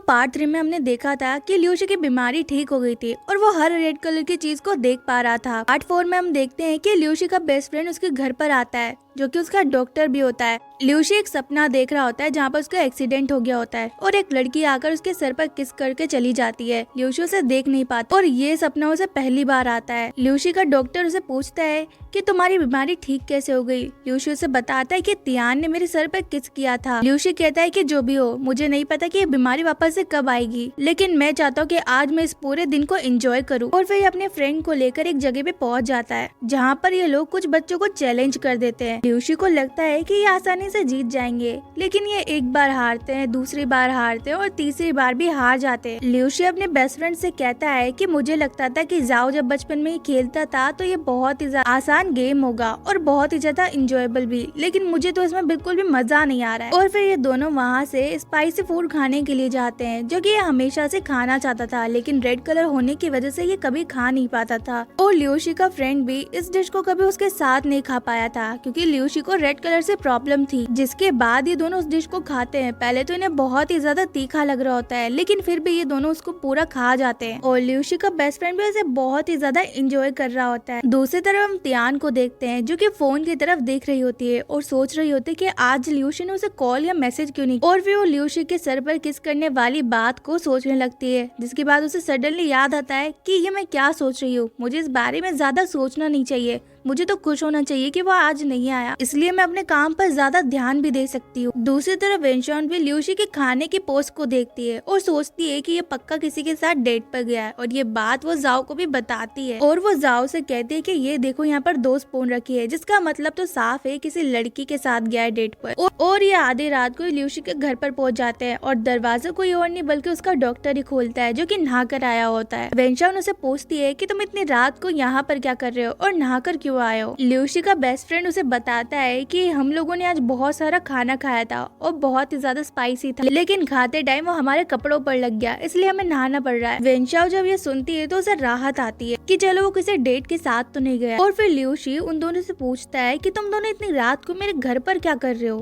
Part 3 में हमने देखा था कि ल्यूशी की बीमारी ठीक हो गई थी और वो हर रेड कलर की चीज को देख पा रहा था। पार्ट 4 में हम देखते हैं कि ल्यूशी का बेस्ट फ्रेंड उसके घर पर आता है जो कि उसका डॉक्टर भी होता है। ल्यूशी एक सपना देख रहा होता है जहाँ पर उसका एक्सीडेंट हो गया होता है और एक लड़की आकर उसके सर पर किस करके चली जाती है। ल्यूशी उसे देख नहीं पाता और ये सपना उसे पहली बार आता है। ल्यूशी का डॉक्टर उसे पूछता है कि तुम्हारी बीमारी ठीक कैसे हो गई। ल्यूशी उसे बताता है कि तियान ने मेरे सर पर किस किया था। ल्यूशी कहता है कि जो भी हो, मुझे नहीं पता कि ये बीमारी वापस से कब आएगी, लेकिन मैं चाहता हूँ कि आज मैं इस पूरे दिन को एंजॉय करूँ। और फिर अपने फ्रेंड को लेकर एक जगह पे पहुँच जाता है जहाँ पर ये लोग कुछ बच्चों को चैलेंज कर देते हैं। ल्यूशी को लगता है कि ये आसानी से जीत जाएंगे, लेकिन ये एक बार हारते हैं, दूसरी बार हारते हैं और तीसरी बार भी हार जाते हैं। ल्यूशी अपने बेस्ट फ्रेंड से कहता है कि मुझे लगता था कि जाओ जब बचपन में खेलता था तो ये बहुत ही आसान गेम होगा और बहुत ही ज्यादा इंजॉयबल भी, लेकिन मुझे तो इसमें बिल्कुल भी मजा नहीं आ रहा है। और फिर ये दोनों वहाँ से स्पाइसी फूड खाने के लिए जाते हैं जो कि ये हमेशा से खाना चाहता था, लेकिन रेड कलर होने की वजह से ये कभी खा नहीं पाता था। और ल्यूशी का फ्रेंड भी इस डिश को कभी उसके साथ नहीं खा पाया था क्योंकि ल्यूशी को रेड कलर से प्रॉब्लम थी। जिसके बाद ये दोनों उस डिश को खाते हैं। पहले तो इन्हें बहुत ही ज्यादा तीखा लग रहा होता है, लेकिन फिर भी ये दोनों उसको पूरा खा जाते हैं और ल्यूशी का बेस्ट फ्रेंड भी इसे बहुत ही ज्यादा एंजॉय कर रहा होता है। दूसरी तरफ हम तियान को देखते हैं जो कि फोन की तरफ देख रही होती है और सोच रही होती है कि आज ल्यूशी ने उसे कॉल या मैसेज क्यों नहीं। और फिर वो ल्यूशी के सर पर किस करने वाली बात को सोचने लगती है, जिसके बाद उसे सडनली याद आता है कि ये मैं क्या सोच रही हूँ, मुझे इस बारे में ज्यादा सोचना नहीं चाहिए, मुझे तो खुश होना चाहिए कि वो आज नहीं आया, इसलिए मैं अपने काम पर ज्यादा ध्यान भी दे सकती हूँ। दूसरी तरफ वेंशान भी ल्यूशी के खाने की पोस्ट को देखती है और सोचती है कि ये पक्का किसी के साथ डेट पर गया है और ये बात वो जाओ को भी बताती है। और वो जाओ से कहती है कि ये देखो यहाँ पर 2 स्पून रखी है, जिसका मतलब तो साफ है किसी लड़की के साथ गया है डेट पर। और ये आधी रात को ल्यूशी के घर पर पहुंच जाते हैं और दरवाजा कोई और नहीं बल्कि उसका डॉक्टर ही खोलता है जो कि नहा कर आया होता है। वेंशान उसे पूछती है कि तुम इतनी रात को यहाँ पर क्या कर रहे हो और नहा कर क्यों आए हो। ल्यूशी का बेस्ट फ्रेंड उसे बताता है कि हम लोगों ने आज बहुत सारा खाना खाया था और बहुत ही ज्यादा स्पाइसी था, लेकिन खाते टाइम वो हमारे कपड़ों पर लग गया, इसलिए हमें नहाना पड़ रहा है। वेंशाओ जब ये सुनती है तो उसे राहत आती है कि चलो वो किसी डेट के साथ तो नहीं गया। और फिर ल्यूशी उन दोनों से पूछता है कि तुम दोनों इतनी रात को मेरे घर पर क्या कर रहे हो।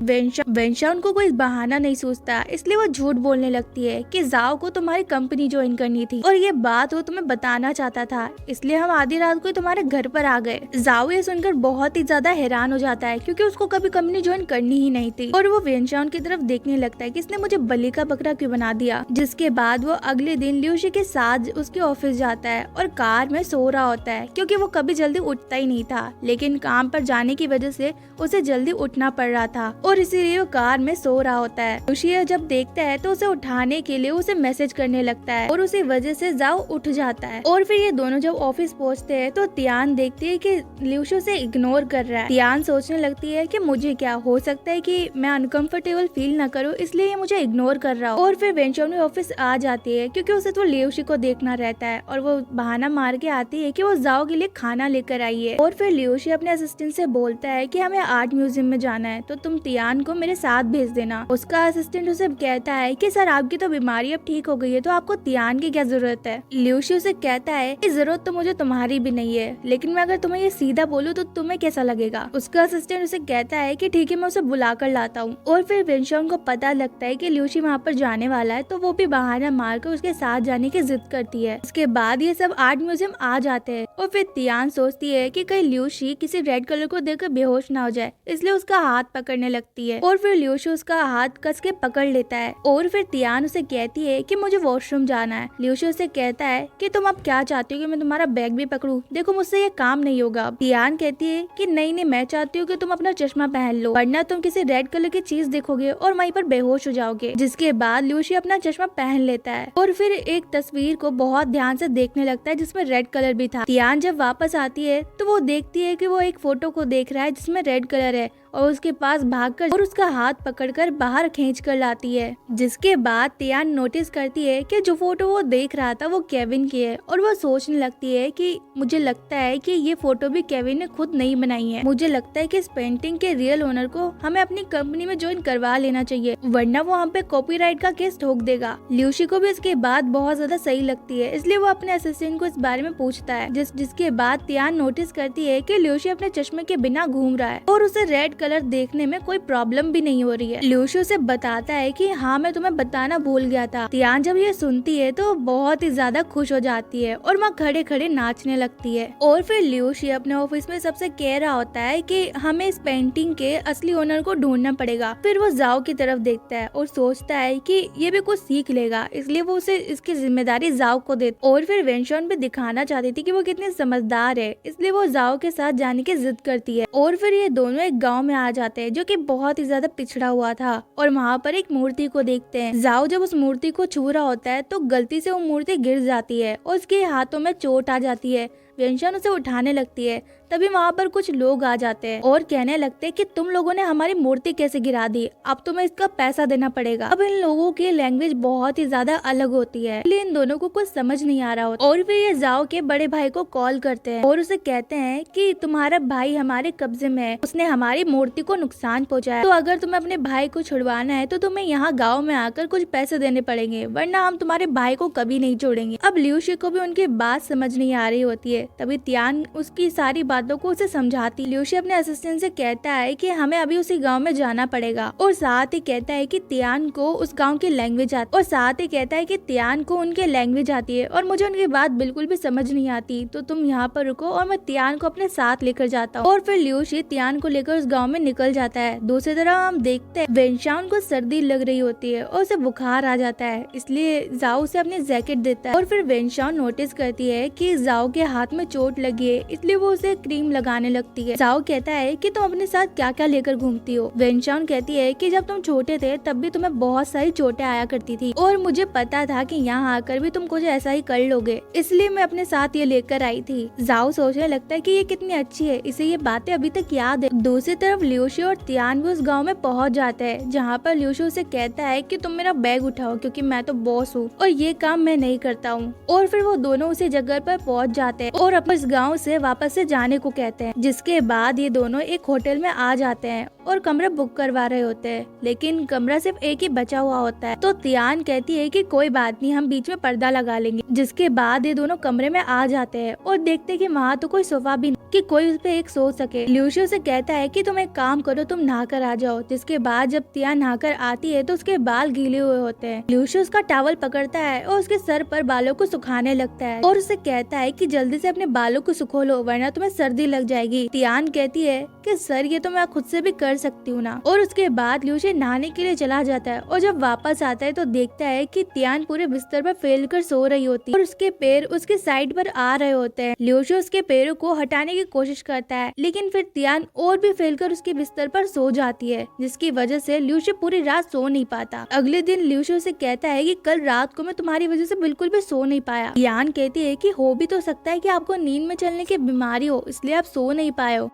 वेंशा उनको कोई बहाना नहीं सोचता, इसलिए वो झूठ बोलने लगती है कि जाओ को तुम्हारी कंपनी ज्वाइन करनी थी और ये बात वो तुम्हें बताना चाहता था, इसलिए हम आधी रात को तुम्हारे घर पर आ गए। जाओ ये सुनकर बहुत ही ज्यादा हैरान हो जाता है क्योंकि उसको कभी कंपनी ज्वाइन करनी ही नहीं थी और वो वेंशान की तरफ देखने लगता है कि इसने मुझे बलि का बकरा क्यों बना दिया। जिसके बाद वो अगले दिन ल्यूशी के साथ उसके ऑफिस जाता है और कार में सो रहा होता है क्योंकि वो कभी जल्दी उठता ही नहीं था, लेकिन काम पर जाने की वजह से उसे जल्दी उठना पड़ रहा था और इसीलिए वो कार में सो रहा होता है। ल्यूशी जब देखता है तो उसे उठाने के लिए उसे मैसेज करने लगता है और उसी वजह से जाओ उठ जाता है। और फिर ये दोनों जब ऑफिस पहुँचते हैं तो तियान देखती है कि ल्यूशी उसे इग्नोर कर रहा है। तियान सोचने लगती है कि मुझे क्या हो सकता है कि मैं अनकंफर्टेबल फील ना करूं, इसलिए ये मुझे इग्नोर कर रहा हो। और फिर वेंशान ऑफिस आ जाती है क्योंकि उसे तो ल्यूशी को देखना रहता है और वो बहाना मार के आती है कि वो जाओ के लिए खाना लेकर आई है। और फिर ल्यूशी अपने असिस्टेंट से बोलता है कि हमें आर्ट म्यूजियम में जाना है तो तुम तियान को मेरे साथ भेज देना। उसका असिस्टेंट उसे कहता है कि सर आपकी तो बीमारी अब ठीक हो गई है तो आपको तियान की क्या जरूरत है। ल्यूशी उसे कहता है कि जरूरत तो मुझे तुम्हारी भी नहीं है, लेकिन मैं अगर तुम्हें ये सीधा बोलूँ तो तुम्हें कैसा लगेगा। उसका असिस्टेंट उसे कहता है कि ठीक है मैं उसे बुला कर लाता हूँ। और फिर वेंशान को पता लगता है कि ल्यूशी वहाँ पर जाने वाला है तो वो भी बहाना मारकर उसके साथ जाने की जिद करती है। उसके बाद ये सब आर्ट म्यूजियम आ जाते हैं और फिर तियान सोचती है कि कहीं ल्यूशी किसी रेड कलर को देखकर बेहोश ना हो जाए, इसलिए उसका हाथ पकड़ने लगती है और फिर ल्यूशी उसका हाथ कस के पकड़ लेता है। और फिर तियान उसे कहती है कि मुझे वॉशरूम जाना है। ल्यूशी उसे कहता है कि तुम अब क्या चाहती हो कि मैं तुम्हारा बैग भी पकड़ूं, देखो मुझसे ये काम नहीं होगा। तियान कहती है कि नहीं मैं चाहती हूँ कि तुम अपना चश्मा पहन लो, वरना तुम किसी रेड कलर की चीज देखोगे और वहीं पर बेहोश हो जाओगे। जिसके बाद ल्यूशी अपना चश्मा पहन लेता है और फिर एक तस्वीर को बहुत ध्यान से देखने लगता है जिसमें रेड कलर भी था। तियान जब वापस आती है तो वो देखती है कि वो एक फोटो को देख रहा है जिसमें रेड कलर है और उसके पास भागकर और उसका हाथ पकड़कर बाहर खींच कर लाती है। जिसके बाद तियान नोटिस करती है कि जो फोटो वो देख रहा था वो केविन की है और वो सोचने लगती है कि मुझे लगता है कि ये फोटो भी केविन ने खुद नहीं बनाई है। मुझे लगता है कि इस पेंटिंग के रियल ओनर को हमें अपनी कंपनी में ज्वाइन करवा लेना चाहिए, वरना वो हम पे कॉपीराइट का केस ठोक देगा। ल्यूशी को भी इसके बाद बहुत ज्यादा सही लगती है, इसलिए वो अपने असिस्टेंट को इस बारे में पूछता है। जिसके बाद तियान नोटिस करती है कि ल्यूशी अपने चश्मे के बिना घूम रहा है और उसे रेड कलर देखने में कोई प्रॉब्लम भी नहीं हो रही है। ल्यूशी उसे बताता है कि हाँ मैं तुम्हें बताना भूल गया था। तियान जब ये सुनती है तो बहुत ही ज्यादा खुश हो जाती है और वहाँ खड़े खड़े नाचने लगती है। और फिर ल्यूशी अपने ऑफिस में सबसे कह रहा होता है कि हमें इस पेंटिंग के असली ओनर को ढूंढना पड़ेगा। फिर वो जाओ की तरफ देखता है और सोचता है कि ये भी कुछ सीख लेगा, इसलिए वो उसे इसकी जिम्मेदारी जाओ को देता। और फिर वेंशन भी दिखाना चाहती थी कि वो कितनी समझदार है, इसलिए वो जाओ के साथ जाने की जिद करती है। और फिर ये दोनों एक गांव में आ जाते हैं जो कि बहुत ही ज्यादा पिछड़ा हुआ था और वहाँ पर एक मूर्ति को देखते हैं। जाओ जब उस मूर्ति को छू रहा होता है तो गलती से वो मूर्ति गिर जाती है और उसके हाथों में चोट आ जाती है। वेंशन उसे उठाने लगती है, तभी वहाँ पर कुछ लोग आ जाते हैं और कहने लगते हैं कि तुम लोगों ने हमारी मूर्ति कैसे गिरा दी, अब तुम्हें इसका पैसा देना पड़ेगा। अब इन लोगों की लैंग्वेज बहुत ही ज्यादा अलग होती है, इसलिए इन दोनों को कुछ समझ नहीं आ रहा होता। और फिर ये जाओ के बड़े भाई को कॉल करते हैं और उसे कहते हैं कि तुम्हारा भाई हमारे कब्जे में है, उसने हमारी मूर्ति को नुकसान पहुँचाया, तो अगर तुम्हें अपने भाई को छुड़वाना है तो तुम्हें यहाँ गाँव में आकर कुछ पैसे देने पड़ेंगे, वरना हम तुम्हारे भाई को कभी नहीं छोड़ेंगे। अब ल्यूशी को भी उनकी बात समझ नहीं आ रही होती है, तभी तियान उसकी सारी बातों को उसे समझाती। ल्यूशी अपने असिस्टेंट से कहता है कि हमें अभी उसी गांव में जाना पड़ेगा और साथ ही कहता है कि तियान को उस गांव की लैंग्वेज आती, और साथ ही कहता है कि तियान को उनकी लैंग्वेज आती है और मुझे उनकी बात बिल्कुल भी समझ नहीं आती, तो तुम यहाँ पर रुको और मैं तियान को अपने साथ लेकर जाता हूँ। और फिर ल्यूशी तियान को लेकर उस गाँव में निकल जाता है। दूसरी तरफ हम देखते हैं वेंशान को सर्दी लग रही होती है और उसे बुखार आ जाता है, इसलिए जाओ उसे अपनी जैकेट देता है। और फिर वेंशान नोटिस करती है कि जाओ के हाथ में चोट लगी है, इसलिए वो उसे क्रीम लगाने लगती है। जाओ कहता है कि तुम अपने साथ क्या क्या लेकर घूमती हो। वेंशान कहती है कि जब तुम छोटे थे तब भी तुम्हें बहुत सारी चोटें आया करती थी और मुझे पता था कि यहाँ आकर भी तुम कुछ ऐसा ही कर लोगे, इसलिए मैं अपने साथ ये लेकर आई थी। जाओ सोचने लगता है कि ये कितनी अच्छी है, इसे ये बातें अभी तक याद है। दूसरी तरफ ल्यूशी और तियान भी उस गाँव में पहुँच जाते हैं, जहाँ पर ल्यूशी उसे कहता है कि तुम मेरा बैग उठाओ क्योंकि मैं तो बॉस हूँ और ये काम मैं नहीं करता हूँ। और फिर वो दोनों उसी जगह पर पहुँच जाते हैं और अपने गाँव से वापस से जाने को कहते हैं, जिसके बाद ये दोनों एक होटल में आ जाते हैं और कमरा बुक करवा रहे होते हैं, लेकिन कमरा सिर्फ एक ही बचा हुआ होता है। तो तियान कहती है कि कोई बात नहीं, हम बीच में पर्दा लगा लेंगे। जिसके बाद ये दोनों कमरे में आ जाते हैं और देखते हैं कि वहाँ तो कोई सोफा भी नहीं कि कोई उस पे एक सो सके। ल्यूशी उसे कहता है कि तुम एक काम करो, तुम नहाकर आ जाओ। जिसके बाद जब तियान नहाकर आती है तो उसके बाल गीले हुए होते हैं। ल्यूशी उसका टॉवल पकड़ता है और उसके सर पर बालों को सुखाने लगता है और उसे कहता है कि जल्दी से अपने बालों को सुखो लो, वरना तुम्हें सर्दी लग जाएगी। तियान कहती है कि सर ये तो मैं खुद से भी कर सकती हूँ ना। और उसके बाद ल्यूशी नहाने के लिए चला जाता है और जब वापस आता है तो देखता है कि तियान पूरे बिस्तर पर फैल कर सो रही होती है और उसके पैर उसके साइड पर आ रहे होते हैं। ल्यूशी उसके पैरों को हटाने की कोशिश करता है, लेकिन फिर तियान और भी फैलकर उसके बिस्तर पर सो जाती है, जिसकी वजह से ल्यूशी पूरी रात सो नहीं पाता। अगले दिन ल्यूशी उसे कहता है कि कल रात को मैं तुम्हारी वजह से बिल्कुल भी सो नहीं पाया। तियान कहती है कि हो भी तो सकता है कि आपको नींद में चलने की बीमारी हो, इसलिए आप सो नहीं पाए हो।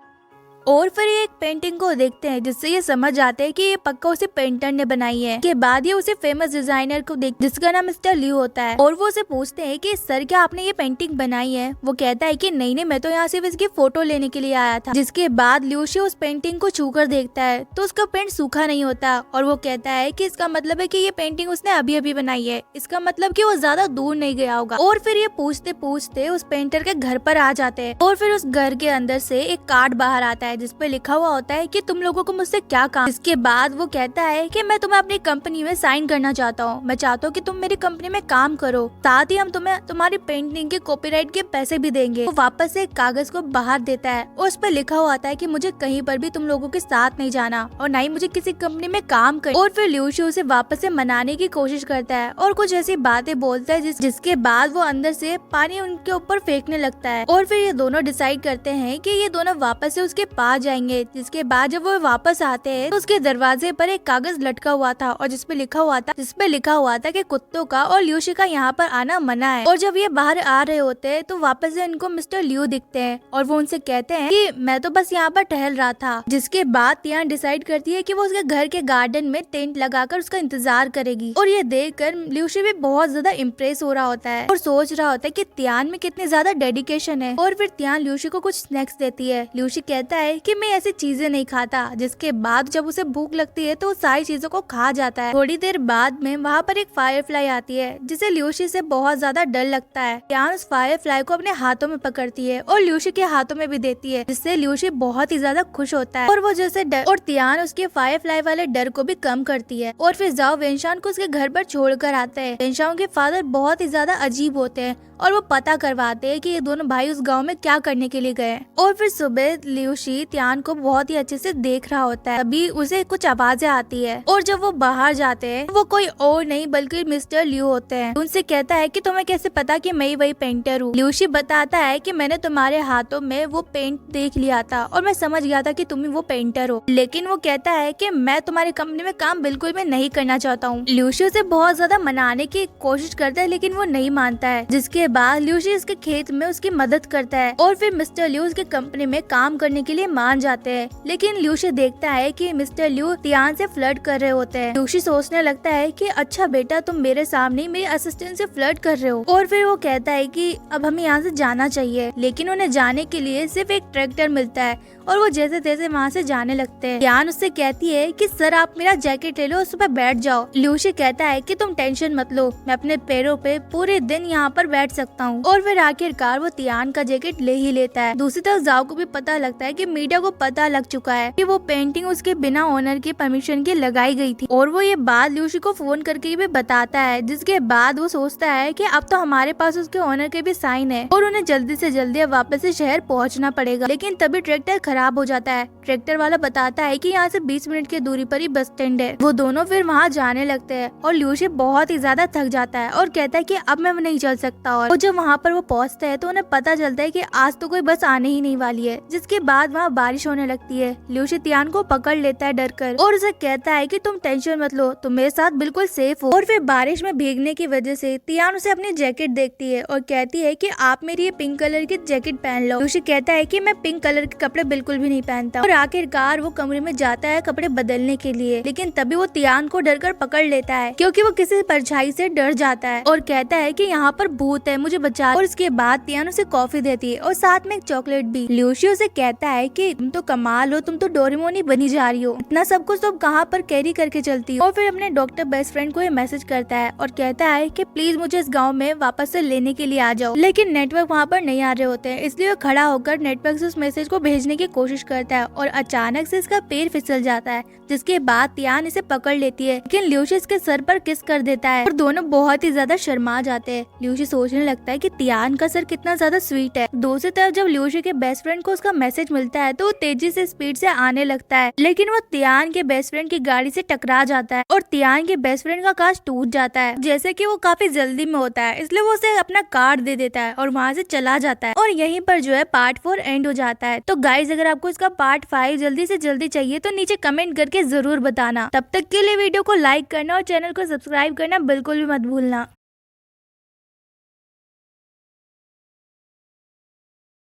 और फिर ये एक पेंटिंग को देखते हैं जिससे ये समझ आते हैं कि ये पक्का उसे पेंटर ने बनाई है। के बाद ये उसे फेमस डिजाइनर को देख जिसका नाम मिस्टर ल्यू होता है और वो उसे पूछते हैं कि सर क्या आपने ये पेंटिंग बनाई है। वो कहता है कि नहीं, मैं तो यहाँ सिर्फ इसकी फोटो लेने के लिए आया था। जिसके बाद ल्यूशी उस पेंटिंग को छूकर देखता है तो उसका पेंट सूखा नहीं होता और वो कहता है कि इसका मतलब है कि ये पेंटिंग उसने अभी अभी बनाई है, इसका मतलब कि वो ज्यादा दूर नहीं गया होगा। और फिर ये पूछते पूछते उस पेंटर के घर पर आ जाते हैं और फिर उस घर के अंदर से एक कार्ड बाहर आता है जिसपे लिखा हुआ होता है कि तुम लोगों को मुझसे क्या काम। इसके बाद वो कहता है कि मैं तुम्हें अपनी कंपनी में साइन करना चाहता हूँ, मैं चाहता हूँ कि तुम मेरी कंपनी में काम करो, साथ ही हम तुम्हें तुम्हारी पेंटिंग के कॉपीराइट के पैसे भी देंगे। वो वापस से एक कागज को बाहर देता है और उस पर लिखा हुआ आता है कि मुझे कहीं पर भी तुम लोगों के साथ नहीं जाना और ना ही मुझे किसी कंपनी में काम कर। और फिर ल्यूशी उसे वापस से मनाने की कोशिश करता है और कुछ ऐसी बातें बोलता है जिसके बाद वो अंदर से पानी उनके ऊपर फेंकने लगता है। और फिर ये दोनों डिसाइड करते हैं कि ये दोनों वापस से उसके पास जाएंगे। जिसके बाद जब वो वापस आते हैं तो उसके दरवाजे पर एक कागज लटका हुआ था और जिसपे लिखा हुआ था कि कुत्तों का और ल्यूशी का यहाँ पर आना मना है। और जब ये बाहर आ रहे होते हैं तो वापस से इनको मिस्टर ल्यू दिखते हैं और वो उनसे कहते हैं कि मैं तो बस यहाँ पर टहल रहा था। जिसके बाद तियान डिसाइड करती है कि वो उसके घर के गार्डन में टेंट लगाकर उसका इंतजार करेगी। और ये देखकर ल्यूशी भी बहुत ज्यादा इम्प्रेस हो रहा होता है और सोच रहा होता है कि तियान में कितनी ज्यादा डेडिकेशन है। और फिर तियान ल्यूशी को कुछ स्नैक्स देती है। ल्यूशी कहता है है कि मैं ऐसी चीजें नहीं खाता, जिसके बाद जब उसे भूख लगती है तो वो सारी चीजों को खा जाता है। थोड़ी देर बाद में वहाँ पर एक फायरफ्लाई आती है जिसे ल्यूसी से बहुत ज्यादा डर लगता है। तियान उस फायरफ्लाई को अपने हाथों में पकड़ती है और ल्यूसी के हाथों में भी देती है, जिससे ल्यूसी बहुत ही ज्यादा खुश होता है और वो जैसे डर और तियान उसके फायरफ्लाई वाले डर को भी कम करती है। और फिर जाओ वेनशान को उसके घर पर छोड़कर आता है। वेनशान के फादर बहुत ही ज्यादा अजीब होते हैं और वो पता करवाते हैं कि ये दोनों भाई उस गांव में क्या करने के लिए गए। और फिर सुबह ल्यूसी तियान को बहुत ही अच्छे से देख रहा होता है, तभी उसे कुछ आवाजें आती है और जब वो बाहर जाते हैं वो कोई और नहीं बल्कि मिस्टर ल्यू होते हैं। उनसे कहता है कि तुम्हें कैसे पता कि मैं ही वही पेंटर हूँ। ल्यूसी बताता है कि मैंने तुम्हारे हाथों में वो पेंट देख लिया था और मैं समझ गया था कि तुम ही वो पेंटर हो, लेकिन वो कहता है कि मैं तुम्हारी कंपनी में काम बिल्कुल भी नहीं करना चाहता हूँ। ल्यूसी उसे बहुत ज्यादा मनाने की कोशिश करता है लेकिन वो नहीं मानता है, जिसके बाद ल्यूसी उसके खेत में उसकी मदद करता है और फिर मिस्टर ल्यू उसके कंपनी में काम करने के लिए मान जाते हैं। लेकिन ल्यूसी देखता है कि मिस्टर ल्यू तियान से फ्लर्ट कर रहे होते हैं। ल्यूसी सोचने लगता है कि अच्छा बेटा, तुम मेरे सामने मेरे असिस्टेंट से फ्लर्ट कर रहे हो। और फिर वो कहता है कि अब हमें यहाँ से जाना चाहिए, लेकिन उन्हें जाने के लिए सिर्फ एक ट्रैक्टर मिलता है और वो जैसे तैसे वहाँ से जाने लगते हैं। तियान उससे कहती है कि सर आप मेरा जैकेट ले लो, उस पर बैठ जाओ। ल्यूसी कहता है कि तुम टेंशन मत लो, मैं अपने पैरों पे पूरे दिन यहाँ पर बैठ सकता हूँ। और फिर आखिरकार वो तियान का जैकेट ले ही लेता है। दूसरी तरफ जाओ को भी पता लगता है कि मीडिया को पता लग चुका है कि वो पेंटिंग उसके बिना ओनर की परमिशन के लगाई गई थी और वो ये बात ल्यूसी को फोन करके भी बताता है, जिसके बाद वो सोचता है कि अब तो हमारे पास उसके ओनर के भी साइन है और उन्हें जल्दी से जल्दी अब वापस से शहर पहुँचना पड़ेगा। लेकिन तभी ट्रैक्टर खराब हो जाता है। ट्रैक्टर वाला बताता है कि यहाँ से 20 मिनट की दूरी पर ही बस स्टैंड है। वो दोनों फिर वहाँ जाने लगते हैं और ल्यूसी बहुत ही ज्यादा थक जाता है और कहता है कि अब मैं नहीं चल सकता। और जब वहाँ पर वो पहुँचते हैं तो उन्हें पता चलता है कि आज तो कोई बस आने ही नहीं वाली है, जिसके बाद वहाँ बारिश होने लगती है। ल्यूसी तियान को पकड़ लेता है डर कर और उसे कहता है कि तुम टेंशन मत लो, तुम मेरे साथ बिल्कुल सेफ हो। और फिर बारिश में भीगने की वजह से तियान उसे अपनी जैकेट देखती है और कहती है कि आप मेरी ये पिंक कलर की जैकेट पहन लो। ल्यूसी कहता है कि मैं पिंक कलर के कपड़े बिल्कुल भी नहीं पहनता। और आखिरकार वो कमरे में जाता है कपड़े बदलने के लिए, लेकिन तभी वो तियान को डर कर पकड़ लेता है क्योंकि वो किसी परछाई से डर जाता है और कहता है कि यहाँ पर भूत है, मुझे बचा। और उसके बाद तियान उसे कॉफी देती है और साथ में एक चॉकलेट भी। ल्यूसी उसे कहता है कि तुम तो कमाल हो, तुम तो डोरेमोन ही बनी जा रही हो, इतना सब कुछ तुम कहाँ पर कैरी करके चलती हो। और फिर अपने डॉक्टर बेस्ट फ्रेंड को ये मैसेज करता है और कहता है कि प्लीज मुझे इस गाँव में वापस से लेने के लिए आ जाओ। लेकिन नेटवर्क वहाँ पर नहीं आ रहे होते हैं, इसलिए वो खड़ा होकर नेटवर्क से उस मैसेज को भेजने की कोशिश करता है और अचानक से इसका पैर फिसल जाता है, जिसके बाद तियान इसे पकड़ लेती है। लेकिन ल्यूसी इसके सर पर किस कर देता है और दोनों बहुत ही ज्यादा शर्मा जाते हैं। ल्यूसी सोचने लगता है कि तियान का सर कितना ज्यादा स्वीट है। दूसरी तरफ जब ल्यूसी के बेस्ट फ्रेंड को उसका मैसेज मिलता है तो वो तेजी से स्पीड से आने लगता है, लेकिन वो तियान के बेस्ट फ्रेंड की गाड़ी से टकरा जाता है और तियान के बेस्ट फ्रेंड का कांच टूट जाता है। जैसे कि वो काफी जल्दी में होता है, इसलिए वो उसे अपना कार्ड दे देता है और वहाँ से चला जाता है। और यहीं पर जो है पार्ट 4 एंड हो जाता है। तो गाइज अगर आपको इसका पार्ट 5 जल्दी से जल्दी चाहिए तो नीचे कमेंट करके जरूर बताना। तब तक के लिए वीडियो को लाइक करना और चैनल को सब्सक्राइब करना बिल्कुल भी मत भूलना।